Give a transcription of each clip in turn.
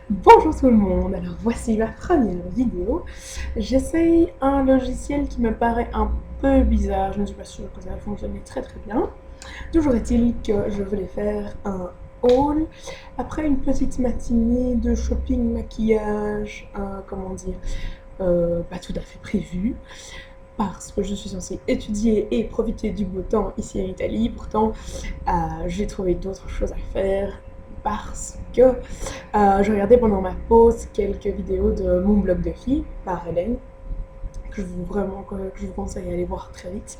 Bonjour tout le monde, alors voici ma première vidéo. J'essaye un logiciel qui me paraît un peu bizarre, je ne suis pas sûre que ça va fonctionner très bien. Toujours est-il que je voulais faire un haul après une petite matinée de shopping, maquillage, comment dire, pas tout à fait prévu, parce que je suis censée étudier et profiter du beau temps ici en Italie. Pourtant, j'ai trouvé d'autres choses à faire parce que je regardais pendant ma pause quelques vidéos de Mon blog de filles par Hélène, que je vous conseille d'aller voir très vite.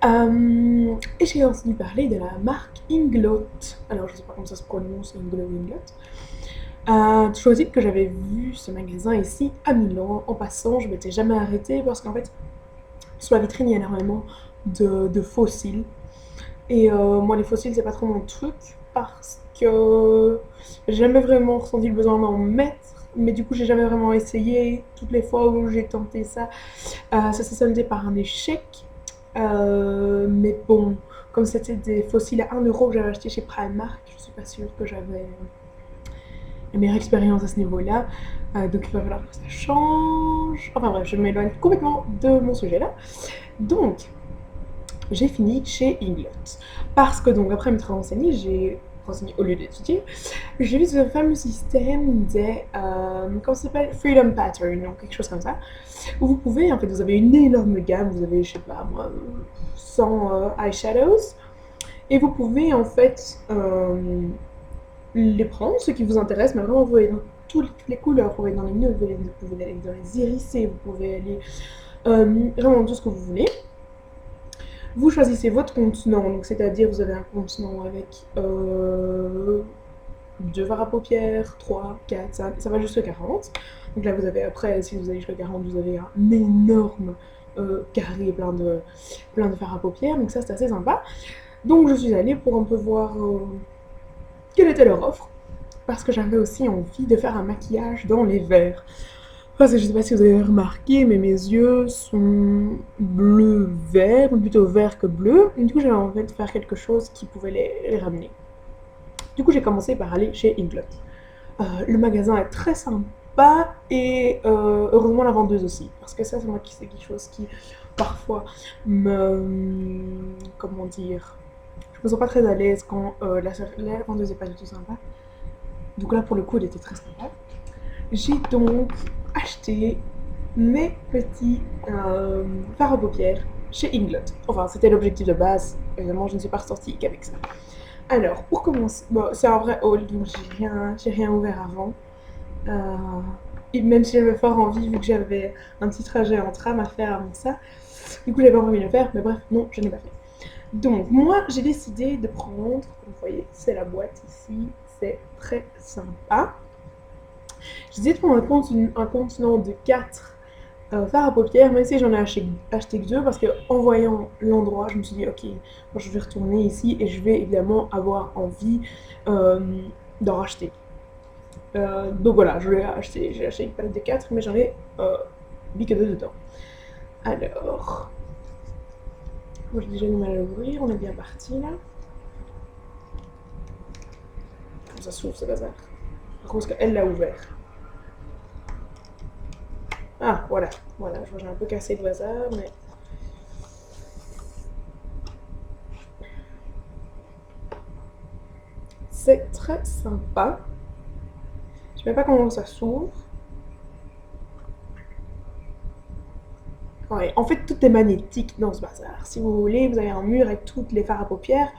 Et j'ai entendu parler de la marque Inglot. Alors, je ne sais pas comment ça se prononce, Inglot ou Inglot. Toujours est-il que j'avais vu ce magasin ici à Milan. En passant, je m'étais jamais arrêtée parce qu'en fait, sur la vitrine, il y a énormément de fossiles. Et moi, les fossiles, c'est pas trop mon truc parce que j'ai jamais vraiment ressenti le besoin d'en mettre. Mais du coup, j'ai jamais vraiment essayé. Toutes les fois où j'ai tenté ça, ça s'est soldé par un échec. Mais bon, comme c'était des fossiles à 1 € que j'avais acheté chez Primark, je suis pas sûre que j'avais la meilleure expérience à ce niveau-là. Donc il va falloir que ça change. Enfin bref, je m'éloigne complètement de mon sujet là. Donc, j'ai fini chez Inglot. Parce que donc après m'être renseignée, au lieu d'étudier, j'ai vu ce fameux système des, comment ça s'appelle, Freedom Pattern, donc quelque chose comme ça, où vous pouvez, en fait, vous avez une énorme gamme, vous avez, je sais pas moi, 100 eyeshadows, et vous pouvez en fait les prendre, ceux qui vous intéressent, mais vraiment vous pouvez dans toutes les couleurs, vous pouvez aller dans les nœuds, vous pouvez aller dans les irisés, vous pouvez aller vraiment tout ce que vous voulez. Vous choisissez votre contenant, donc c'est-à-dire vous avez un contenant avec 2 fards à paupières, 3, 4, 5, ça va jusqu'à 40. Donc là vous avez après, si vous allez jusqu'à 40, vous avez un énorme carré plein de fards à paupières, donc ça c'est assez sympa. Donc je suis allée pour un peu voir quelle était leur offre, parce que j'avais aussi envie de faire un maquillage dans les verts. Parce que je sais pas si vous avez remarqué, mais mes yeux sont bleu-vert, ou plutôt vert que bleu. Et du coup, j'avais envie de faire quelque chose qui pouvait les ramener. Du coup, j'ai commencé par aller chez Inglot. Le magasin est très sympa et heureusement la vendeuse aussi. Parce que ça, c'est moi qui c'est quelque chose qui parfois comment dire. Je me sens pas très à l'aise quand la vendeuse est pas du tout sympa. Donc là, pour le coup, elle était très sympa. J'ai donc acheté mes petits fards à paupières chez Inglot. Enfin, c'était l'objectif de base. Évidemment, je ne suis pas ressortie qu'avec ça. Alors, pour commencer, bon, c'est un vrai haul, donc j'ai rien ouvert avant. Euh, et même si j'avais fort envie, vu que j'avais un petit trajet en tram à faire avant ça, du coup j'avais envie de le faire, mais bref, non, je n'ai pas fait. Donc, moi, j'ai décidé de prendre, comme vous voyez, c'est la boîte ici, c'est très sympa. J'ai décidé de prendre un contenant de 4 fards à paupières, même si j'en ai acheté que 2, parce qu'en voyant l'endroit, je me suis dit, ok, moi, je vais retourner ici et je vais évidemment avoir envie euh, d'en racheter. Donc voilà, j'ai acheté une palette de 4, mais j'en ai mis que 2 dedans. Alors, moi j'ai déjà du mal à l'ouvrir, on est bien parti là. Comment ça s'ouvre ce bazar? Par contre, qu'elle l'a ouvert. Ah, voilà, voilà, je vois j'ai un peu cassé le bazar, mais c'est très sympa. Je sais même pas comment ça s'ouvre. Ouais, en fait, tout est magnétique dans ce bazar. Si vous voulez, vous avez un mur avec toutes les fards à paupières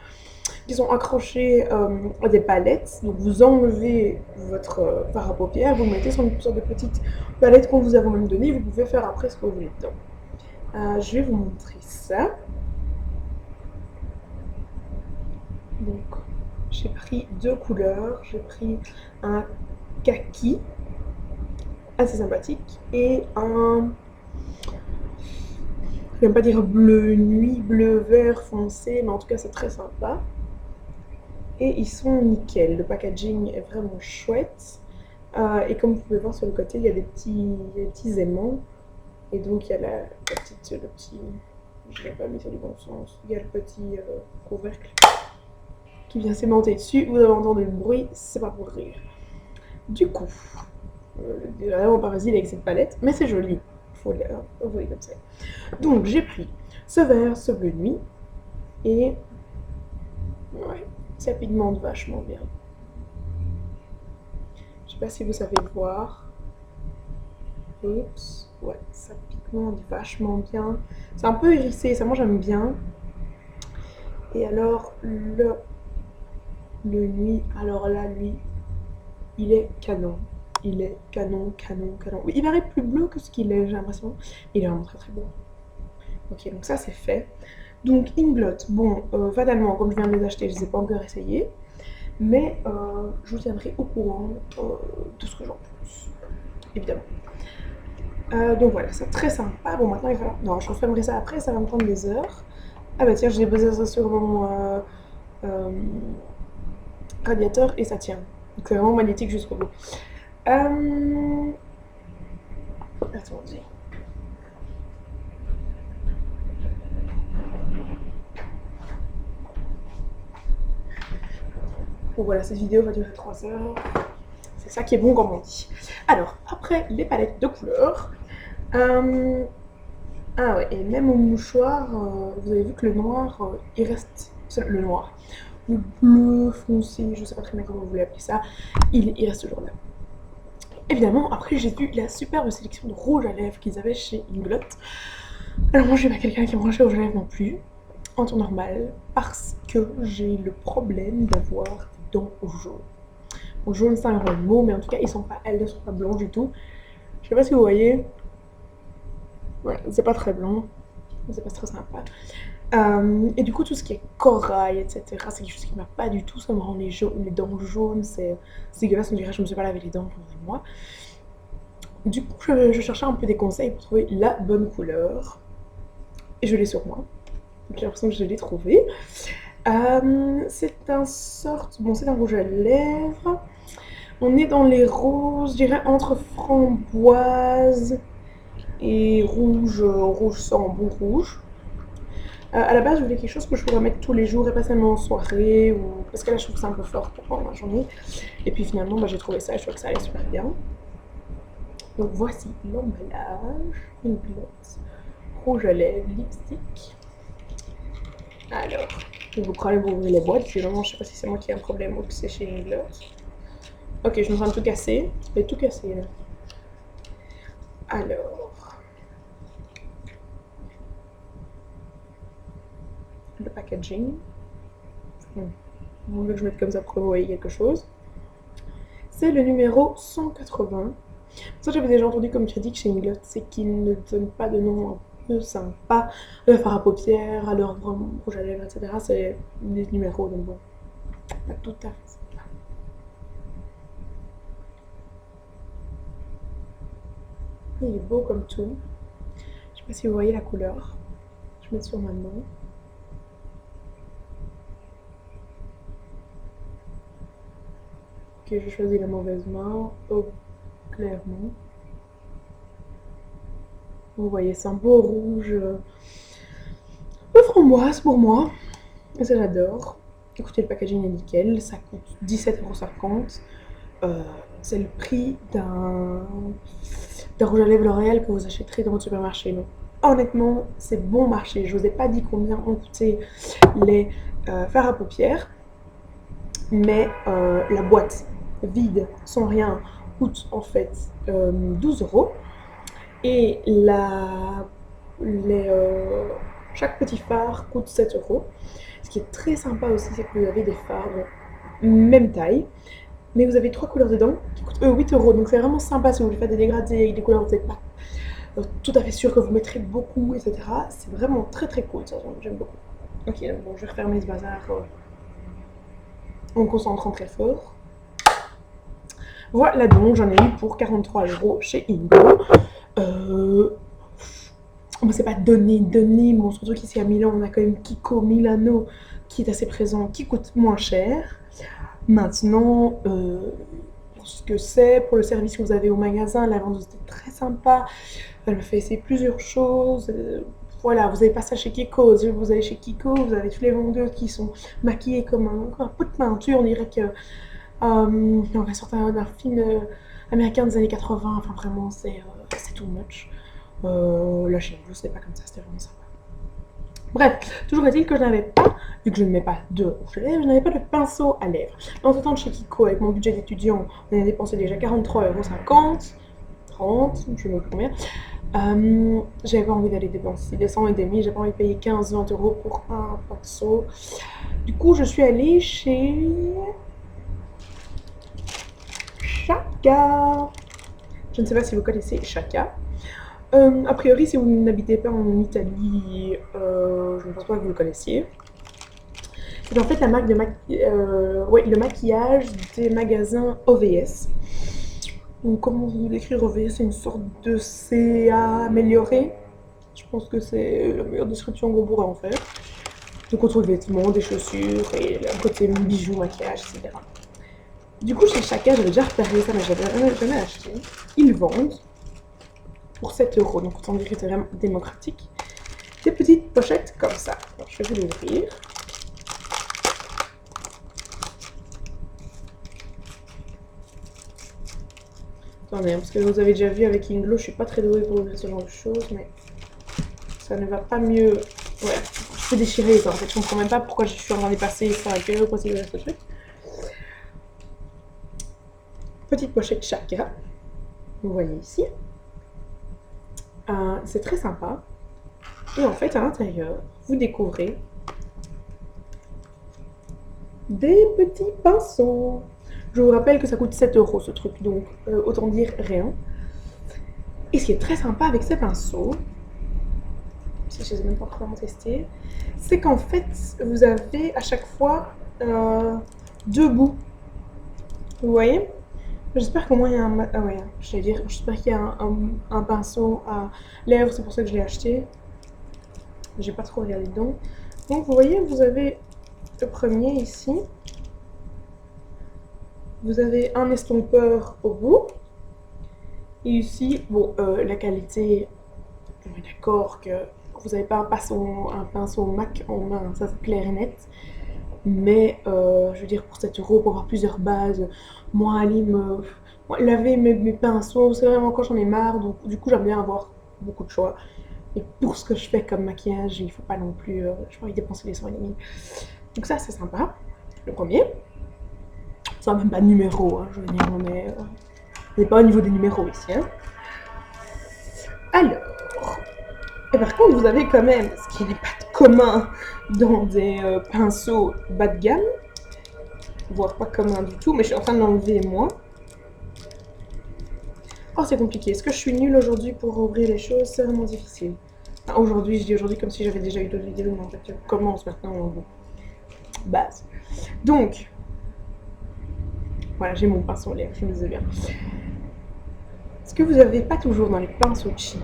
qui sont accrochés à des palettes. Donc vous enlevez votre fard à paupières, vous le mettez sur une sorte de petite palette qu'on vous a vous-même donnée. Vous pouvez faire après ce que vous voulez dedans. Je vais vous montrer ça. Donc j'ai pris 2 couleurs. J'ai pris un kaki assez sympathique et un, je n'aime pas dire bleu nuit, bleu vert foncé, mais en tout cas c'est très sympa. Et ils sont nickel, le packaging est vraiment chouette. Et comme vous pouvez voir sur le côté, il y a des petits aimants. Et donc il y a le petit, je ne l'ai pas mis sur le bon sens, il y a le petit couvercle qui vient s'aimanter dessus. Vous avez entendu le bruit, c'est pas pour rire. Du coup, vraiment pas facile avec cette palette, mais c'est joli. Faut l'avouer comme ça. Donc j'ai pris ce vert, ce bleu nuit, et ouais, ça pigmente vachement bien. Je sais pas si vous savez voir. Oups, ouais, ça pigmente vachement bien. C'est un peu hérissé, ça moi j'aime bien. Et alors le nuit, alors là lui, il est canon. Il est canon, canon, canon. Oui, il paraît plus bleu que ce qu'il est, j'ai l'impression. Il est vraiment très très beau. Ok, donc ça c'est fait. Donc Inglot, bon, fatalement, comme je viens de les acheter, je ne les ai pas encore essayés. Mais je vous tiendrai au courant de ce que j'en pense, évidemment. Donc voilà, c'est très sympa. Bon, maintenant il va falloir... Non, je refermerai ça après, ça va me prendre des heures. Ah bah tiens, j'ai posé ça sur mon euh, radiateur et ça tient. Donc c'est vraiment magnétique jusqu'au bout. Attendez. Bon voilà, cette vidéo va durer 3 heures. C'est ça qui est bon comme on dit. Alors, après les palettes de couleurs. Ah ouais, et même au mouchoir, vous avez vu que le noir, il reste... Le noir. Le bleu foncé, je sais pas très bien comment vous voulez appeler ça, il reste toujours là. Évidemment, après j'ai vu la superbe sélection de rouge à lèvres qu'ils avaient chez Inglot. Alors moi je suis pas quelqu'un qui me range les rouges à lèvres non plus, en temps normal, parce que j'ai le problème d'avoir des dents jaunes. Bon, jaune c'est un grand mot, mais en tout cas elles ne sont pas blanches du tout. Je sais pas si vous voyez. Ouais, c'est pas très blanc, c'est pas très sympa. Et du coup, tout ce qui est corail, etc., c'est quelque chose qui m'a pas du tout. Ça me rend les dents jaunes, c'est dégueulasse. On dirait que je me suis pas lavé les dents pendant des mois. Du coup, je cherchais un peu des conseils pour trouver la bonne couleur. Et je l'ai sur moi. Donc, j'ai l'impression que je l'ai trouvé. C'est un sorte. Bon, c'est un rouge à lèvres. On est dans les roses, je dirais entre framboise et rouge, rouge sang, bon rouge. À la base, je voulais quelque chose que je pourrais mettre tous les jours et pas seulement en soirée, ou... parce que là, je trouve que c'est un peu fort pour pendant la journée. Et puis finalement, bah, j'ai trouvé ça et je trouve que ça allait super bien. Donc voici l'emballage. Une glotte rouge à lèvres, lipstick. Alors, je vais vous prendre pour ouvrir les boîtes. Finalement, je sais pas si c'est moi qui ai un problème ou que c'est chez Inglot. Ok, je suis en train de tout casser. Je vais tout casser là. Alors, le packaging. Vous voulez que je mette comme ça pour que vous voyez quelque chose. C'est le numéro 180. Ça, j'avais déjà entendu comme critique chez Inglot, c'est qu'ils ne donnent pas de nom un peu sympa. Le fard à paupières, à leur rouge à lèvres, etc. C'est des numéros, donc bon, pas tout à fait sympa. Il est beau comme tout. Je sais pas si vous voyez la couleur. Je vais mettre sur ma main. Ok, j'ai choisi la mauvaise main. Oh, clairement. Vous voyez, c'est un beau rouge. Un peu framboise pour moi. Et ça, j'adore. Écoutez, le packaging est nickel. Ça coûte 17,50 €. C'est le prix d'un rouge à lèvres L'Oréal que vous achèterez dans votre supermarché. Donc, honnêtement, c'est bon marché. Je vous ai pas dit combien ont coûté les fards à paupières. Mais la boîte vide, sans rien, coûte en fait 12 €. Et chaque petit phare coûte 7 €. Ce qui est très sympa aussi, c'est que vous avez des phares de même taille, mais vous avez 3 couleurs dedans qui coûtent 8 €. Donc c'est vraiment sympa si vous voulez faire des dégradés avec des couleurs où vous n'êtes pas tout à fait sûr que vous mettrez beaucoup, etc. C'est vraiment très très cool, ça, j'aime beaucoup. Ok, bon, je vais refermer ce bazar en me concentrant très fort. Voilà, donc j'en ai eu pour 43 € chez Ingo. C'est pas donné, mon truc ici à Milan, on a quand même Kiko Milano qui est assez présent, qui coûte moins cher. Maintenant, pour ce que c'est, pour le service que vous avez au magasin, la vendeuse était très sympa. Elle me fait essayer plusieurs choses. Voilà, vous n'avez pas ça chez Kiko. Si vous allez chez Kiko, vous avez tous les vendeurs qui sont maquillés comme un pot de peinture. On dirait que On va sortir d'un film américain des années 80, enfin vraiment c'est too much. Là chez nous, c'était pas comme ça, c'était vraiment sympa. Bref, toujours est-il que je n'avais pas, vu que je ne mets pas de rouge à lèvres, je n'avais pas de pinceau à lèvres. En ce temps, chez Kiko, avec mon budget d'étudiant, on a dépensé déjà 43,50 €, 30, je ne sais plus combien. J'avais pas envie d'aller dépenser des 100 et demi, j'ai pas envie de payer 15-20 € pour un pinceau. Du coup, je suis allée chez Chaka. Je ne sais pas si vous connaissez Chaka. A priori, si vous n'habitez pas en Italie, je ne pense pas que vous le connaissiez. C'est en fait la marque de le maquillage des magasins OVS. Donc, comment vous décrire OVS? C'est une sorte de CA amélioré. Je pense que c'est la meilleure description qu'on pourrait en faire. Donc, on trouve des vêtements, des chaussures et un côté bijoux, maquillage, etc. Du coup, chez Chaka, j'avais déjà repéré ça, mais j'avais jamais acheté. Ils vendent pour 7 €, donc autant dire que c'était vraiment démocratique. Des petites pochettes comme ça. Alors, je vais vous l'ouvrir. Attendez, parce que vous avez déjà vu avec Inglo, je suis pas très douée pour ouvrir ce genre de choses, mais ça ne va pas mieux. Ouais, je peux déchirer ça en fait, je comprends même pas pourquoi je suis en train de passer ça à quelle heure pour ouvrir ce truc. Petite pochette Chaka, vous voyez ici. C'est très sympa. Et en fait, à l'intérieur, vous découvrez des petits pinceaux. Je vous rappelle que ça coûte 7 € ce truc, donc autant dire rien. Et ce qui est très sympa avec ces pinceaux, si je ne sais même pas comment tester, c'est qu'en fait, vous avez à chaque fois 2 bouts. Vous voyez? J'espère qu'au moins il y a un... Ah ouais, je vais dire, j'espère qu'il y a un pinceau à lèvres, c'est pour ça que je l'ai acheté. J'ai pas trop regardé dedans. Donc vous voyez, vous avez le premier ici. Vous avez un estompeur au bout. Et ici, bon, la qualité, on est d'accord que vous n'avez pas un pinceau MAC en main, ça c'est clair et net. Mais je veux dire, pour 7 € pour avoir plusieurs bases, moi, Ali, laver mes pinceaux, c'est vraiment quand j'en ai marre. Donc, du coup, j'aime bien avoir beaucoup de choix. Et pour ce que je fais comme maquillage, il ne faut pas non plus. Je n'ai pas envie de dépenser les 100 et demi. Donc, ça, c'est sympa. Le premier. Ça n'a même pas de numéro. Hein, je veux dire, on n'est pas au niveau des numéros ici. Hein. Alors. Et par contre, vous avez quand même, ce qui n'est pas de commun dans des pinceaux bas de gamme, voire pas commun du tout, mais je suis en train de l'enlever moi. Oh, c'est compliqué. Est-ce que je suis nulle aujourd'hui pour ouvrir les choses? C'est vraiment difficile. Enfin, aujourd'hui, je dis aujourd'hui comme si j'avais déjà eu d'autres vidéos, mais en fait, je commence maintenant en base. Donc, voilà, j'ai mon pinceau à lèvres, je me disais bien. Ce que vous n'avez pas toujours dans les pinceaux cheap,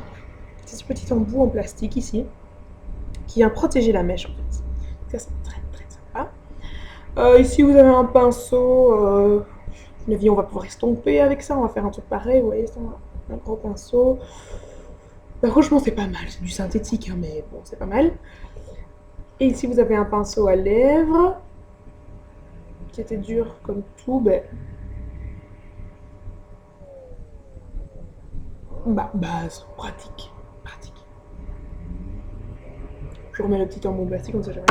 c'est ce petit embout en plastique ici, qui vient protéger la mèche en fait. Ça, c'est très très sympa. Ici, vous avez un pinceau. Le vie, on va pouvoir estomper avec ça. On va faire un truc pareil. Vous voyez, c'est un gros pinceau. Bah, franchement, c'est pas mal. C'est du synthétique, hein, mais bon, c'est pas mal. Et ici, vous avez un pinceau à lèvres qui était dur comme tout. Base, pratique. Je remets le petit embout en plastique, on ne sait jamais.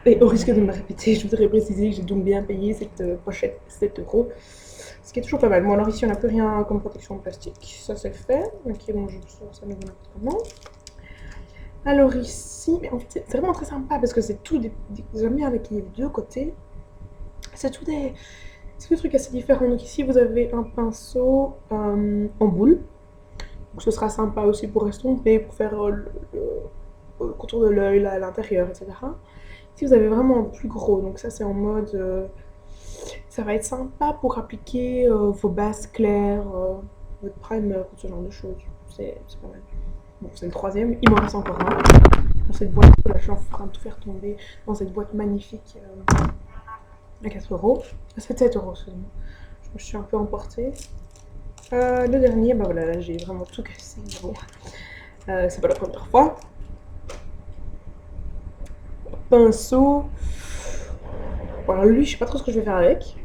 Et au risque de me répéter, je voudrais préciser que j'ai donc bien payé cette pochette 7 €. Ce qui est toujours pas mal. Bon, alors ici, on n'a plus rien comme protection en plastique. Ça, c'est fait. Ok, bon, je sors ça n'importe comment. Alors ici, mais en fait, c'est vraiment très sympa parce que c'est tout j'aime bien avec les deux côtés. C'est tout des trucs assez différents. Donc ici, vous avez un pinceau en boule. Donc ce sera sympa aussi pour estomper, pour faire le contour de l'œil, à l'intérieur, etc. Ici, vous avez vraiment un plus gros. Donc ça, c'est en mode... ça va être sympa pour appliquer vos bases claires, votre primer, ce genre de choses. C'est pas mal. Bon, c'est le troisième. Il m'en reste encore un. Dans cette boîte, là, je suis en train de tout faire tomber. Dans cette boîte magnifique à 4 €. C'est 7 €, excusez-moi. Je me suis un peu emportée. Le dernier, bah voilà, là j'ai vraiment tout cassé. Bon, c'est pas la première fois. Pinceau. Voilà, lui, je sais pas trop ce que je vais faire avec.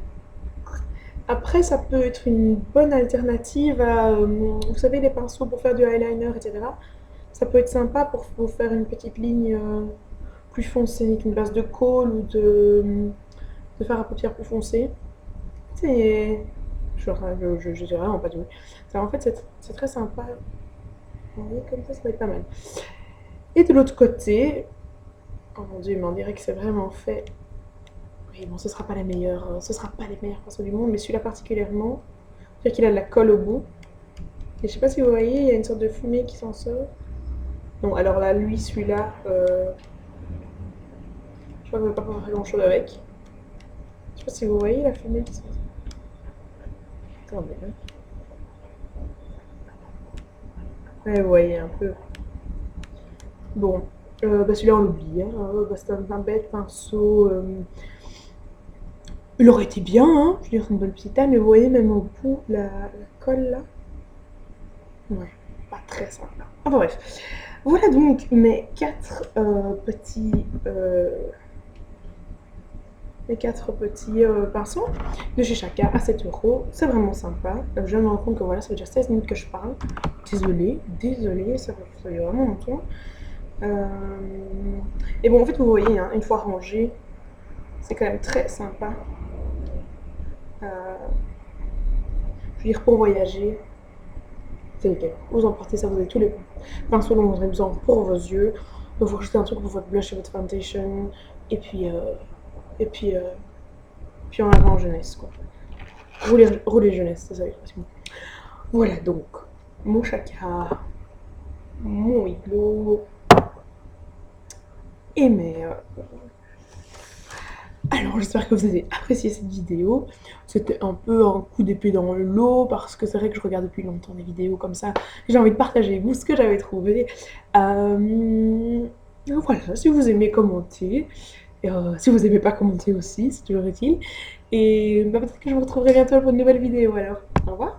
Après, ça peut être une bonne alternative à, vous savez, les pinceaux pour faire du eyeliner, etc. Ça peut être sympa pour vous faire une petite ligne plus foncée, avec une base de colle ou de faire à paupières plus foncée. C'est. Je dirais vraiment pas du tout. En fait, c'est très sympa. Vous voyez, comme ça va être pas mal. Et de l'autre côté, oh mon dieu, mais on dirait que c'est vraiment fait. Oui, bon, ce sera pas les meilleurs pinceaux du monde, mais celui-là particulièrement, c'est-à-dire qu'il a de la colle au bout. Et je sais pas si vous voyez, il y a une sorte de fumée qui s'en sort. Non, alors là, lui, celui-là, je crois que je ne vais pas pouvoir faire grand-chose avec. Je sais pas si vous voyez la fumée qui s'en sort. Attendez, hein. Ouais, vous voyez un peu. Bon, celui-là, on l'oublie. Hein. C'est un bête pinceau. Il aurait été bien, hein. Je veux dire, c'est une bonne petite taille, mais vous voyez, même au bout, la colle là. Ouais, pas très sympa. Enfin bref. Voilà donc mes quatre petits pinceaux de chez Chaka à 7 €. C'est vraiment sympa. Je viens de me rendre compte que voilà, ça fait déjà 16 minutes que je parle. Désolée, ça fait vraiment longtemps. Et bon, en fait, vous voyez, hein, une fois rangé, c'est quand même très sympa. Je veux dire, pour voyager, c'est nickel. Vous emportez ça, vous avez tous les pinceaux dont vous avez besoin pour vos yeux. Vous rajoutez un truc pour votre blush et votre foundation. Et puis, et puis, euh, puis en avant jeunesse, quoi. Rouler jeunesse, c'est ça l'expression. Voilà donc, mon Chaka, mon Iglo et mes. Alors j'espère que vous avez apprécié cette vidéo. C'était un peu un coup d'épée dans l'eau parce que c'est vrai que je regarde depuis longtemps des vidéos comme ça. J'ai envie de partager avec vous ce que j'avais trouvé. Voilà, si vous aimez, commentez. Si vous aimez pas commenter aussi, c'est toujours utile. Et peut-être que je vous retrouverai bientôt pour une nouvelle vidéo alors. Au revoir.